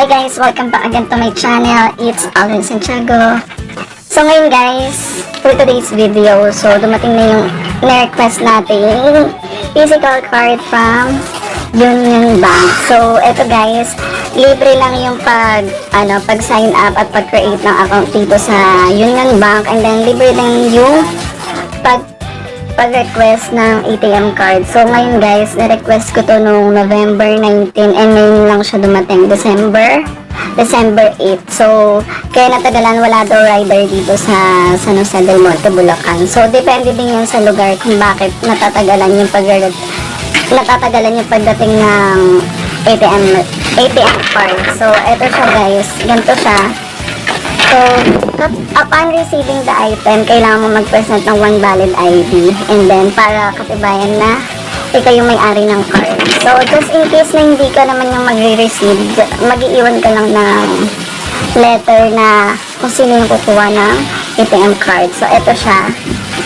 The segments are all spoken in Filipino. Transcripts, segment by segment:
Hi guys! Welcome back again to my channel. It's Alden Santiago. So ngayon guys, for today's video, so dumating na yung na-request natin physical card from Union Bank. So eto guys, libre lang yung pag sign up at pag-create ng account dito sa Union Bank, and then libre lang yung pag-request ng ATM card. So ngayon guys, na-request ko to noong November 19 and ngayon lang siya dumating, December 8. So kaya natagalan, wala daw rider dito sa San Jose del Monte, Bulacan. So depende din yan sa lugar kung bakit natatagalan yung pagdating ng ATM card. So eto siya guys, ganito siya. So, upon receiving the item, kailangan mo mag-present ng one valid ID, and then para katibayan na ikaw yung may-ari ng card. So, just in case na hindi ka naman yung magre-receive, mag-iiwan ka lang ng letter na kung sino yung kukuha ng ATM card. So, eto siya.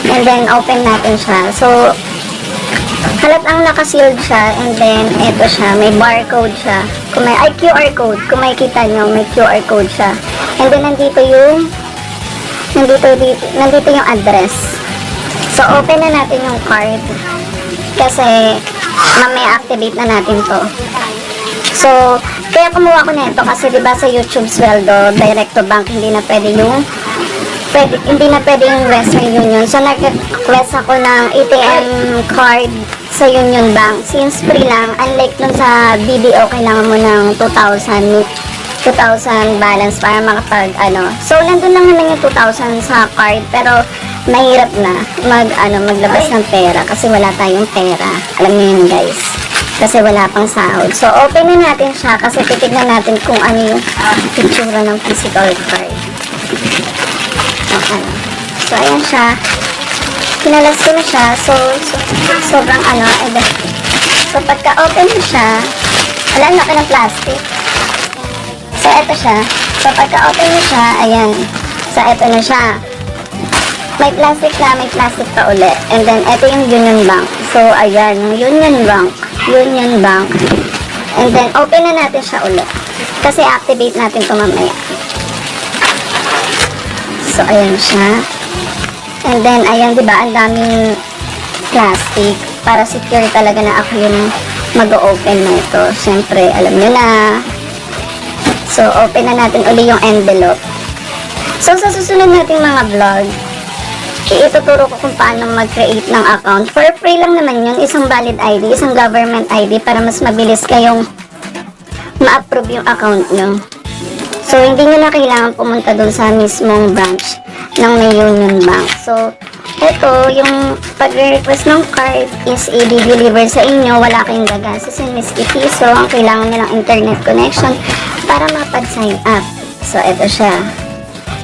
And then, open natin siya. So, halatang naka-sealed siya, and then eto siya, may barcode siya. QR code. Kung makikita nyo, may QR code siya. And then nandito yung address. So open na natin yung card kasi mamaya activate na natin to. So kaya kumuha ko nito kasi diba sa YouTube sweldo, direct to bank, hindi na pwede yung Western Union. So nag-request ako ng ATM card sa Union Bank. Since free lang, unlike nun sa BDO, kailangan mo ng 2,000 balance para So nandun lang naman yung 2,000 sa card, pero mahirap na maglabas ng pera kasi wala tayong pera. Alam niyo yun guys, kasi wala pang sahod. So open na natin siya kasi titignan natin kung ano yung picture ng physical card. So ayan siya, kinalas ko na siya. So sobrang so pagka open na siya, wala, laki ng plastic. So eto siya, so pagka open na siya, ayan, so eto na siya, may plastic pa uli, and then eto yung Union Bank. So ayan, yung Union Bank, and then open na natin siya uli kasi activate natin ito mamaya. So ayan siya, and then ayan, diba, ang daming plastic para secure talaga na ako yung mag-open na ito. Siyempre alam nyo na. So open na natin uli yung envelope. So sa susunod nating mga vlog, ituturo ko kung paano mag-create ng account. For free lang naman yun, isang valid ID, isang government ID, para mas mabilis kayong ma-approve yung account nyo. So hindi nyo na kailangan pumunta dun sa mismong branch ng may Union Bank. So eto, yung pag-request ng card is i-deliver sa inyo, wala kayong gagastusin, miski piso. Ang kailangan nilang internet connection para makapag-sign up. So eto siya,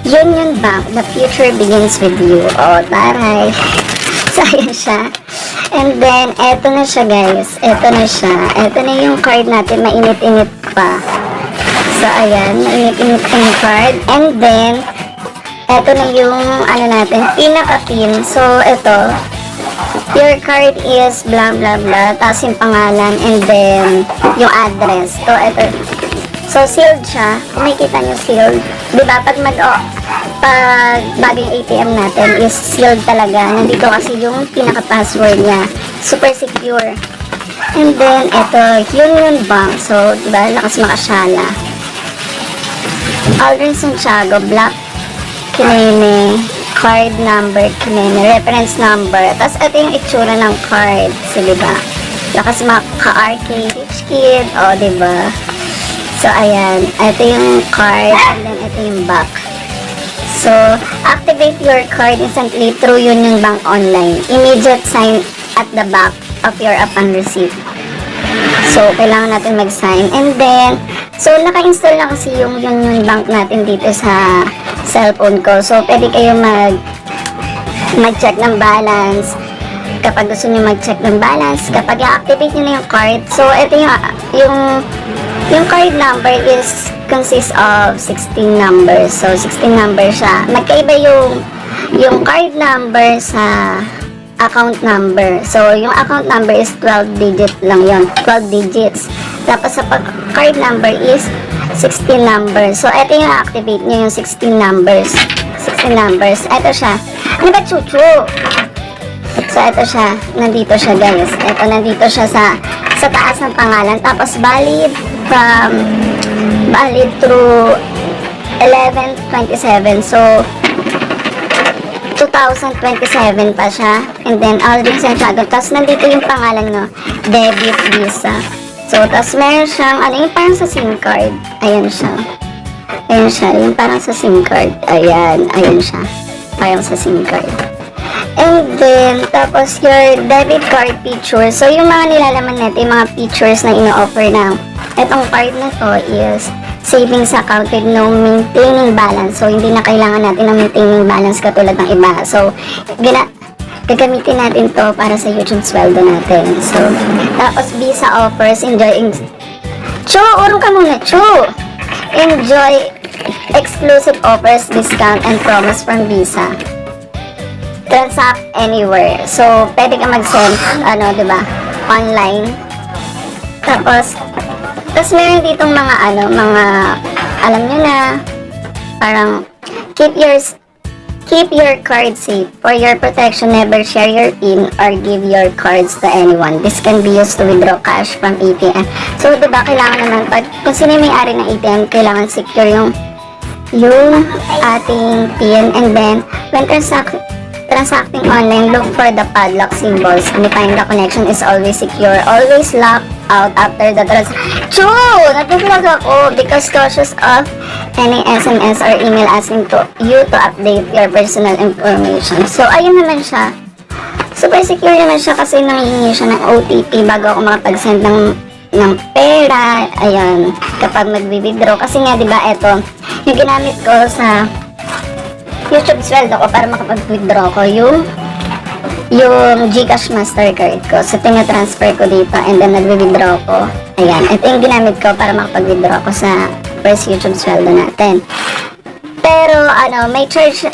Union Bank, the future begins with you. O, taray. So ayan siya, and then eto na siya guys, eto na siya, eto na yung card natin, mainit-init pa. So ayan, mainit-init yung card, and then eto na yung natin, pinaka-pin. So eto, your card is blah blah blah, tapos yung pangalan, and then yung address. So eto, so sealed siya, kung makikita nyo sealed, diba, pag bagong ATM natin is sealed talaga. Nandito kasi yung pinaka-password niya, super secure. And then eto, Union Bank. So diba, lakas makasyala, Alden Santiago, Black Kinene, card number Kinene, reference number. Tapos ito yung itsura ng card. So diba, lakas maka-RK Rich Kid, o diba. So ayan, ito yung card, and then ito yung back. So activate your card instantly through Union Bank online. Immediate sign at the back of your upon receipt. So kailangan natin mag-sign, and then so naka-install na kasi yung Union Bank natin dito sa cellphone ko. So pwede kayo mag-check ng balance kapag gusto niyo mag-check ng balance, kapag i-activate niyo na yung card. So ito yung card number is consists of 16 numbers. So 16 numbers siya. Magkaiba yung card number sa account number. So, yung account number is 12 digit lang yon, 12 digits. Tapos, sa card number is 16 numbers. So, ito yung activate nyo yung 16 numbers. 16 numbers. Ito siya. Ano ba, chuchu? So, ito siya. Nandito siya, guys. Ito, nandito siya sa taas ng pangalan. Tapos, valid through 11/27. So, 2027 pa siya. And then, already sinasagot. Tapos, nandito yung pangalan nyo. Debit Visa. So, tapos meron siyang, ano yung parang sa SIM card. Ayan siya. Ayan siya. Yung parang sa SIM card. Ayan. Ayan siya. Parang sa SIM card. And then, tapos your debit card features. So, yung mga nilalaman natin, yung mga features na ino-offer ng itong card na to is savings account with no maintaining balance. So, hindi na kailangan natin ng maintaining balance katulad ng iba. So, gagamitin natin to para sa YouTube sweldo natin. So, tapos Visa offers, Chu, urong ka muna, Chu! Enjoy exclusive offers, discount, and promos from Visa. Transact anywhere. So, pwede ka mag-send, diba? Online. Tapos meron ditong mga, alam nyo na, parang, keep your card safe. For your protection, never share your PIN or give your cards to anyone. This can be used to withdraw cash from ATM. So, diba, kailangan naman, kung sino yung may-ari ng ATM, kailangan secure yung ating PIN. And then, when transacting online, look for the padlock symbols. Unifying the connection is always secure. Always lock out after the transaction. Nag-vlog ako because cautious of any SMS or email asking you to update your personal information. So, ayun naman siya. Super secure naman siya kasi nangihingi siya ng OTP bago ako makapag-send ng pera. Ayan, kapag mag-withdraw. Kasi nga, diba, ito, yung ginamit ko sa YouTube sweldo ko para makapag-withdraw ko yung GCash Mastercard ko. So, tina-transfer ko dito and then nag-withdraw ko. Ayan. Ito yung ginamit ko para makapag-withdraw ko sa first YouTube sweldo natin. Pero, may charge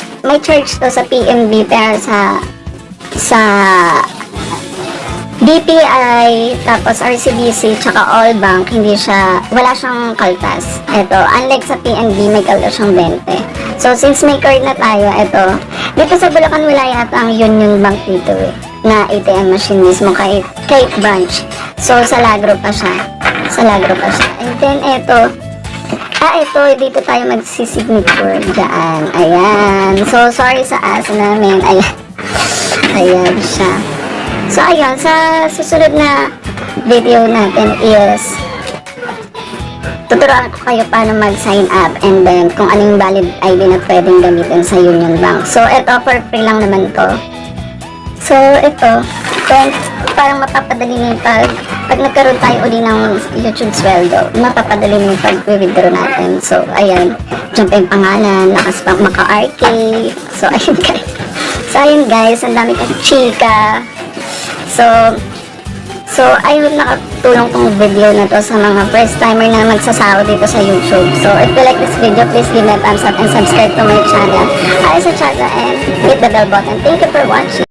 to sa PNB pero sa BPI, tapos RCBC, tsaka All Bank, wala siyang kaltas. Ito, unlike sa PNB, may kaltas siyang 20. So, since may card na tayo, ito, dito sa Bulacan, wala yata ang Union Bank dito na ATM machine mismo, kahit branch. So, sa Lagro pa siya. And then, ito, dito tayo magsisignature dyan. Ayan. So, sorry sa asa namin. Ayan siya. So, ayun, sa susunod na video natin is tuturuan ko kayo paano mag-sign up and then kung anong valid ID na pwedeng gamitin sa Union Bank. So, ito, for free lang naman to. So, ito, parang mapapadali na yung pag nagkaroon tayo uli ng YouTube sweldo, mapapadali na yung pag-withdraw natin. So, ayan, dyan pa yung pangalan, lakas pang maka-RK. So, ayun guys, ang dami kong chika. So, ayun, nakatulong tong video na to sa mga first timer na magsasahod dito sa YouTube. So, if you like this video, please give me a thumbs up and subscribe to my channel. Hi sa channel and hit the bell button. Thank you for watching.